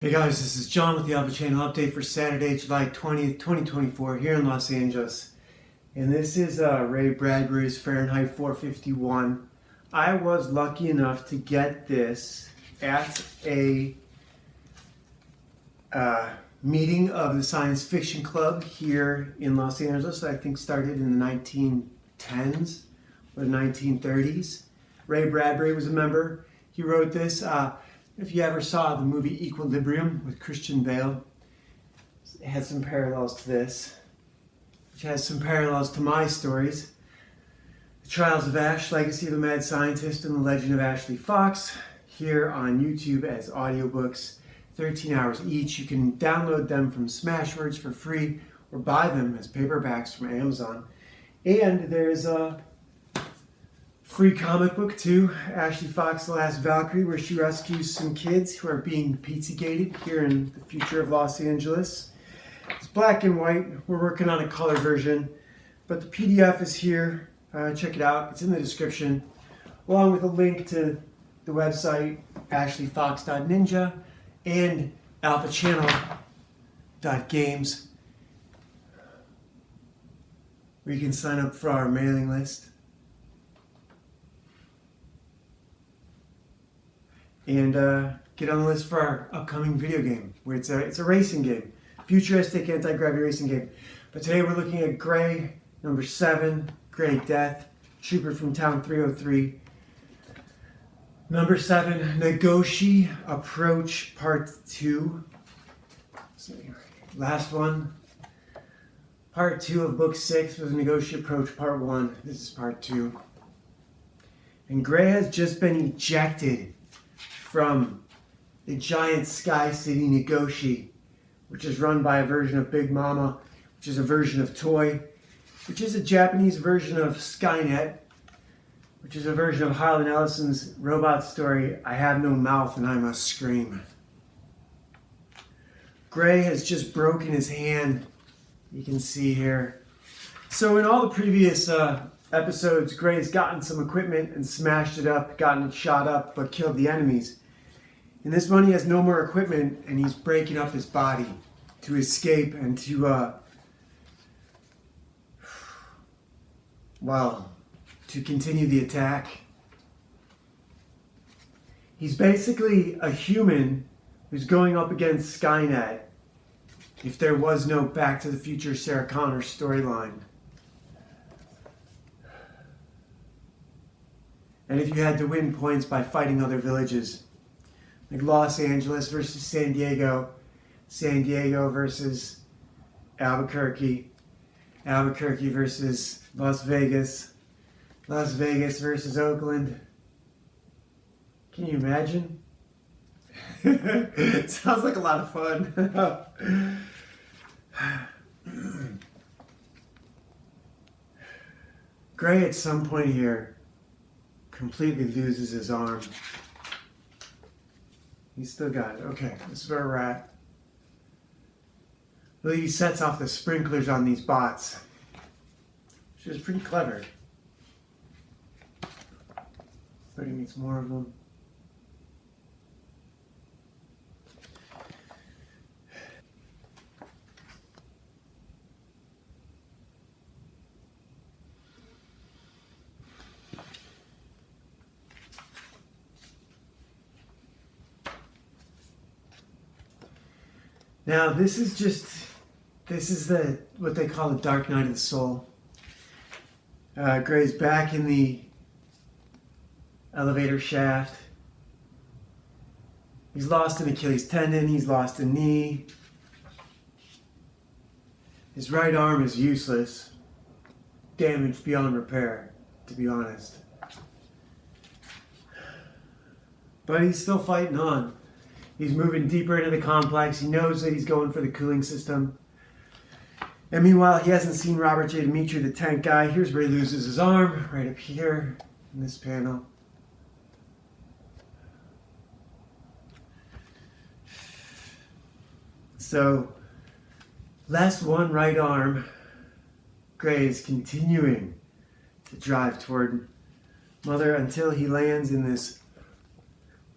Hey guys, this is John with the Alpha Channel update for Saturday, July 20th, 2024 here in Los Angeles. And this is Ray Bradbury's Fahrenheit 451. I was lucky enough to get this at a meeting of the Science Fiction Club here in Los Angeles. I think started in the 1910s or the 1930s. Ray Bradbury was a member. He wrote this. If you ever saw the movie Equilibrium with Christian Bale, it has some parallels to this, which has some parallels to my stories. The Trials of Ash, Legacy of a Mad Scientist, and The Legend of Ashley Fox, here on YouTube as audiobooks, 13 hours each. You can download them from Smashwords for free or buy them as paperbacks from Amazon. And there's a free comic book too, Ashley Fox, The Last Valkyrie, where she rescues some kids who are being Pizzagated here in the future of Los Angeles. It's black and white. We're working on a color version, but the PDF is here. Check it out. It's in the description, along with a link to the website, ashleyfox.ninja and alphachannel.games, where you can sign up for our mailing list. And get on the list for our upcoming video game, where it's a racing game, futuristic anti-gravity racing game. But today we're looking at Gray, number 7, Gray Death, Trooper from Town 303. Number 7, Negoshi Approach Part 2. Last one. Part 2 of Book 6 was Negoshi Approach Part 1. This is Part 2. And Gray has just been ejected from the giant sky city Negoshi, which is run by a version of Big Mama, which is a version of Toy, which is a Japanese version of Skynet, which is a version of Harlan Ellison's robot story, I Have No Mouth and I Must Scream. Gray has just broken his hand, you can see here. So in all the previous episodes, Gray's gotten some equipment and smashed it up, gotten it shot up, but killed the enemies. In this one, he has no more equipment, and he's breaking up his body to escape and to, to continue the attack. He's basically a human who's going up against Skynet if there was no Back to the Future Sarah Connor storyline. And if you had to win points by fighting other villages, like Los Angeles versus San Diego versus Albuquerque, Albuquerque versus Las Vegas, Las Vegas versus Oakland. Can you imagine? It sounds like a lot of fun. Gray at some point here completely loses his arm. He's still got it. Okay, this is where we're at. Well, he sets off the sprinklers on these bots, which is pretty clever. But he needs more of them. Now, this is what they call the Dark Night of the Soul. Gray's back in the elevator shaft. He's lost an Achilles tendon, he's lost a knee. His right arm is useless, damaged beyond repair, to be honest. But he's still fighting on. He's moving deeper into the complex. He knows that he's going for the cooling system. And meanwhile, he hasn't seen Robert J. Dimitri, the tank guy. Here's where he loses his arm, right up here in this panel. So, last one right arm. Gray is continuing to drive toward Mother until he lands in this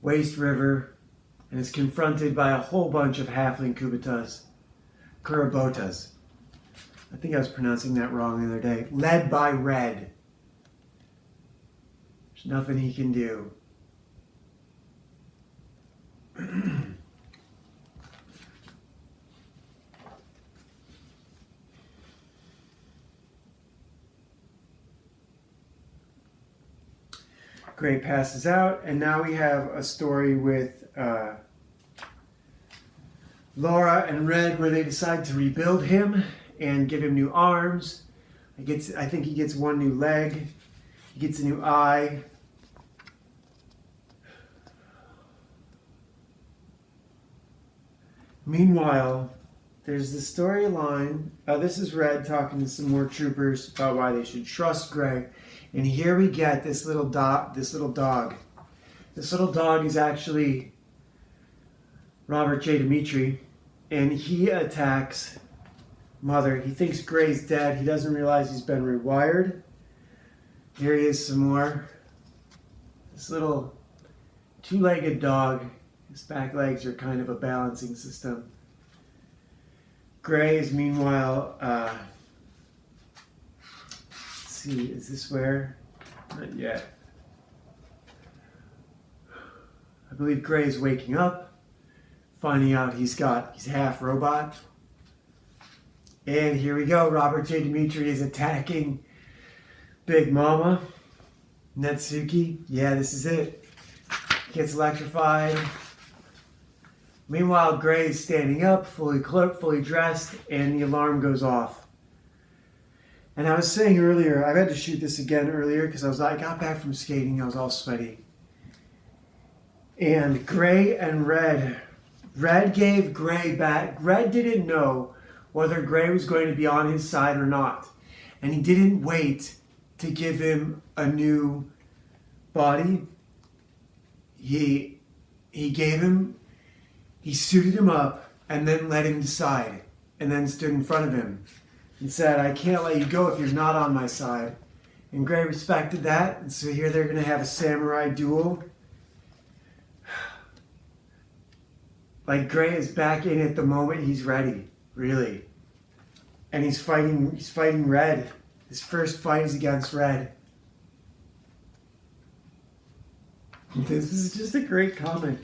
waste river and is confronted by a whole bunch of halfling Kurabotas. I think I was pronouncing that wrong the other day. Led by Red. There's nothing he can do. Gray passes out, and now we have a story with Laura and Red where they decide to rebuild him and give him new arms. I think he gets one new leg. He gets a new eye. Meanwhile, there's the storyline. This is Red talking to some more troopers about why they should trust Gray. And here we get this little dog. This little dog is actually Robert J. Dimitri, and he attacks Mother. He thinks Gray's dead. He doesn't realize he's been rewired. Here he is some more. This little two-legged dog. His back legs are kind of a balancing system. Gray is meanwhile, let's see, is this where? Not yet. I believe Gray is waking up, finding out he's half robot. And here we go, Robert J. Dimitri is attacking Big Mama, Netsuki. Yeah, this is it. Gets electrified. Meanwhile, Gray is standing up, fully cloaked, fully dressed, and the alarm goes off. And I was saying earlier, I've had to shoot this again earlier because I got back from skating, I was all sweaty. And Gray and Red gave Gray back. Red didn't know whether Gray was going to be on his side or not. And he didn't wait to give him a new body. He suited him up and then let him decide, and then stood in front of him and said, I can't let you go if you're not on my side. And Gray respected that, and so here they're going to have a samurai duel. Like, Gray is back in at the moment he's ready, really. And he's fighting Red. His first fight is against Red. This is just a great comic.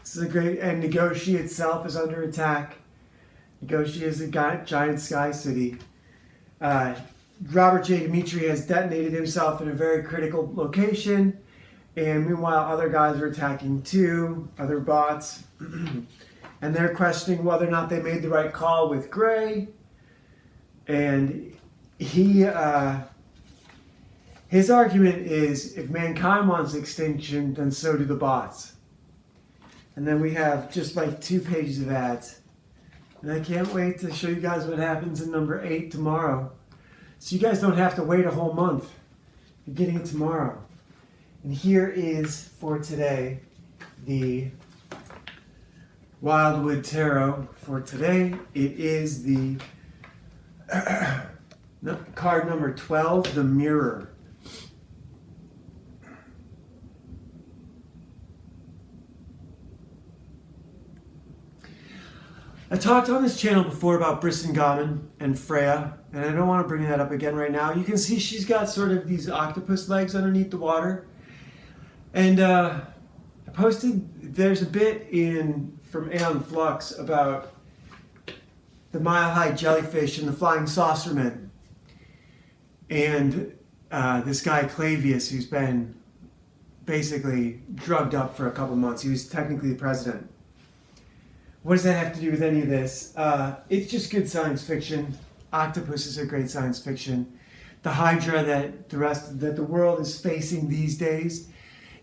This is a great, and Nagoshi itself is under attack. Nagoshi is a giant sky city. Robert J. Dimitri has detonated himself in a very critical location, and meanwhile other guys are attacking too, other bots, and they're questioning whether or not they made the right call with Gray. And his argument is, if mankind wants extinction, then so do the bots. And then we have just like 2 pages of ads. And I can't wait to show you guys what happens in number 8 tomorrow. So you guys don't have to wait a whole month. You're getting it tomorrow. And here is, for today, the Wildwood Tarot. For today, it is the card number 12, the Mirror. I talked on this channel before about Brisingamen and Freya, and I don't want to bring that up again right now. You can see she's got sort of these octopus legs underneath the water. And I posted, there's a bit from Aeon Flux about the mile-high jellyfish and the flying saucermen. And this guy Clavius, who's been basically drugged up for a couple months. He was technically the president. What does that have to do with any of this? It's just good science fiction. Octopuses are great science fiction. The Hydra that the world is facing these days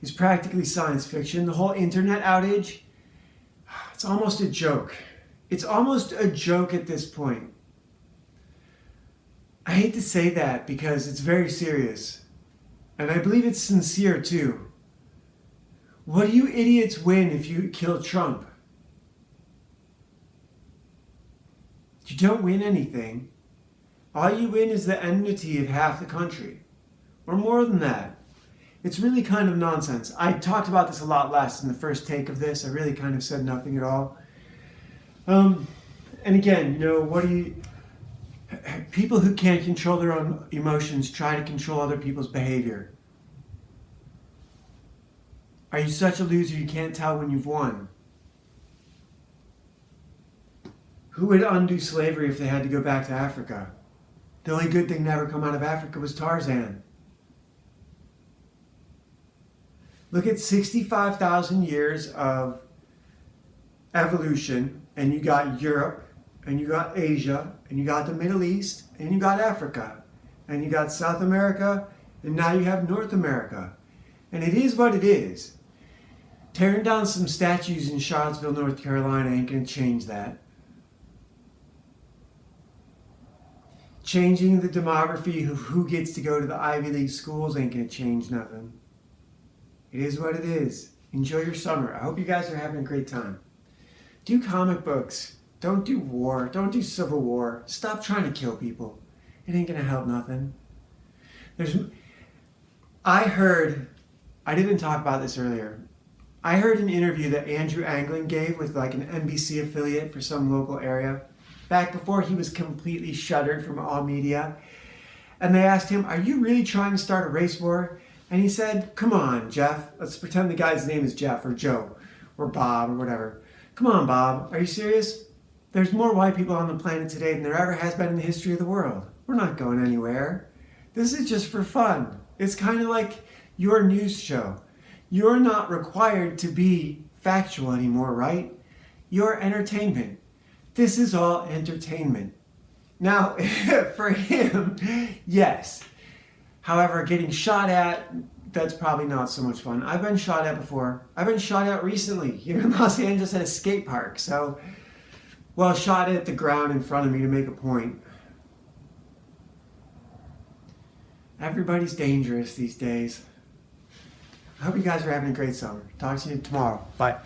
is practically science fiction. The whole internet outage, it's almost a joke. It's almost a joke at this point. I hate to say that because it's very serious. And I believe it's sincere too. What do you idiots win if you kill Trump? You don't win anything. All you win is the enmity of half the country. Or more than that. It's really kind of nonsense. I talked about this a lot less in the first take of this. I really kind of said nothing at all. And again, people who can't control their own emotions try to control other people's behavior. Are you such a loser you can't tell when you've won? Who would undo slavery if they had to go back to Africa? The only good thing to ever come out of Africa was Tarzan. Look at 65,000 years of evolution, and you got Europe, and you got Asia, and you got the Middle East, and you got Africa, and you got South America, and now you have North America. And it is what it is. Tearing down some statues in Charlottesville, North Carolina ain't going to change that. Changing the demography of who gets to go to the Ivy League schools ain't going to change nothing. It is what it is. Enjoy your summer. I hope you guys are having a great time. Do comic books. Don't do war. Don't do civil war. Stop trying to kill people. It ain't going to help nothing. I didn't talk about this earlier. I heard an interview that Andrew Anglin gave with like an NBC affiliate for some local area back before he was completely shuttered from all media. And they asked him, "Are you really trying to start a race war?" And he said, "Come on, Jeff. Let's pretend the guy's name is Jeff or Joe or Bob or whatever. Come on, Bob. Are you serious? There's more white people on the planet today than there ever has been in the history of the world. We're not going anywhere. This is just for fun. It's kind of like your news show. You're not required to be factual anymore, right? You're entertainment. This is all entertainment." Now, for him, yes. However, getting shot at, that's probably not so much fun. I've been shot at before. I've been shot at recently here in Los Angeles at a skate park. Shot at the ground in front of me to make a point. Everybody's dangerous these days. I hope you guys are having a great summer. Talk to you tomorrow. Bye.